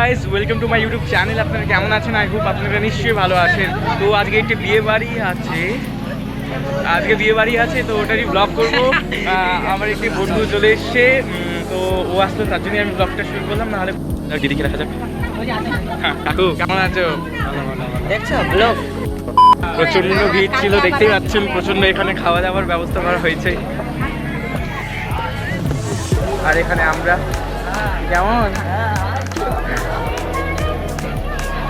Guys, welcome to my YouTube channel. আপনারা কেমন আছেন? আই হোপ আপনারা নিশ্চয়ই ভালো আছেন। তো আজকে একটি বিয়ে বাড়ি আছে, তো ওটারই ব্লগ করবো। আমার একটি বন্ধু চলে এসছে, তো ও আসলো, তার জন্যই আমি ব্লগটা শুরু করলাম। নাহলে দিদিকে দেখা যাবে। হ্যাঁ কাকু, কেমন আছো? দেখছো ব্লগ? প্রচন্ড ভিড় ছিল, দেখতেই পাচ্ছেন। প্রচন্ড এখানে খাওয়া দাওয়ার ব্যবস্থা করা হয়েছে। আর এখানে আমরা কেমন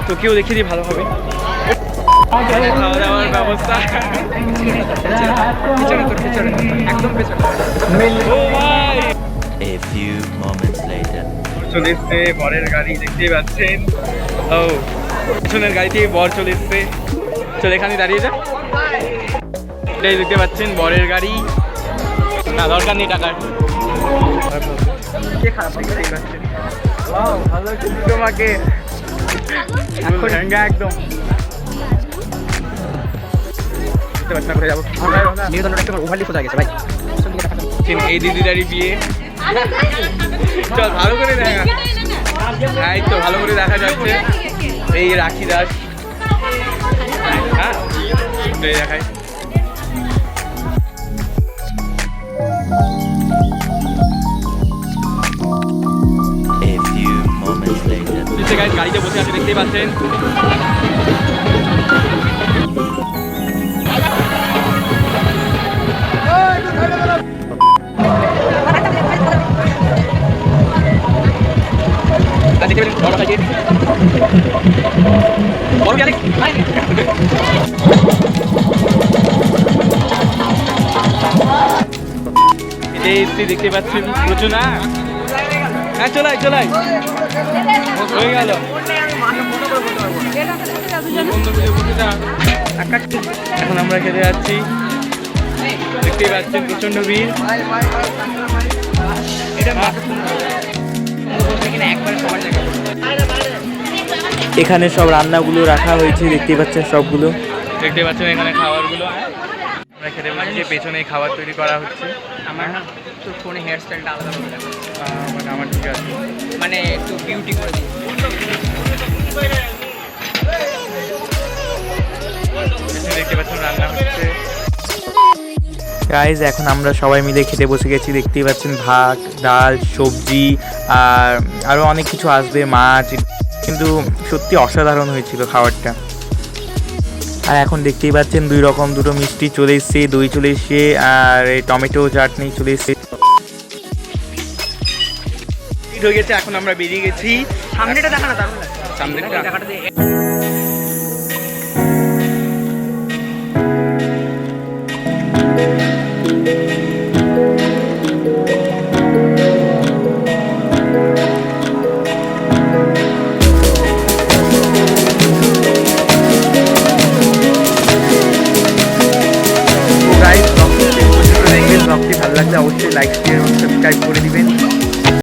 তো কেউ দেখিয়ে দিই ভালো হবে। খাওয়া দাওয়ার ব্যবস্থা একদম চলে এসছে বরের গাড়ি, দেখতেই পাচ্ছেন। ও পেছনের গাড়িতে বর চলে এসছে। চলে এখানে দাঁড়িয়ে যা, এটাই দেখতে পাচ্ছেন বরের গাড়ি। না দরকার নেই টাকার। কে খারাপ দেখতেই পাচ্ছেন। ভালো তোমাকে এখন একদম করে যাবো। এই দিদিদারি বিয়ে, চল ভালো করে দেখা। এই তো ভালো করে দেখা যাচ্ছে। এই রাখি দাস, হ্যাঁ দেখাই। গাড়িতে বসে আছে, দেখতেই পাচ্ছেন। দেখতে পাচ্ছেন প্রচুর না। হ্যাঁ চলাই হয়ে গেল। এখন আমরা খেতে যাচ্ছি, দেখতেই পাচ্ছেন প্রচন্ড ভিড়। এখানে সব রান্নাগুলো রাখা হয়েছে, দেখতেই পাচ্ছেন সবগুলো। দেখতে পাচ্ছেন এখানে খাবারগুলো আমরা খেতে বসেছি। পেছনে খাবার তৈরি করা হচ্ছে। আমার না তোর ফোনে হেয়ার স্টাইলটা আলাদা করে দেখা, মানে আমার ঠিক আছে, মানে একটু বিউটি করে দিই। দেখতে পাচ্ছেন রান্না হচ্ছে। গাইজ এখন আমরা সবাই মিলে খেতে বসে গেছি, দেখতেই পাচ্ছেন। ভাত, ডাল, সবজি আর আরও অনেক কিছু আসবে, মাছ। কিন্তু সত্যি অসাধারণ হয়েছিল খাবারটা। আর এখন দেখতেই পাচ্ছেন দুটো মিষ্টি চলে এসছে, দই চলে এসছে, আর এই টমেটো চাটনি চলে এসছে। হয়ে গেছে, এখন আমরা বেরিয়ে গেছি। সামনেটা দেখা না, দারুণ লাগছে সামনেটা দেখাটা। ভালো লাগলে অবশ্যই লাইক, শেয়ার এবং সাবস্ক্রাইব করে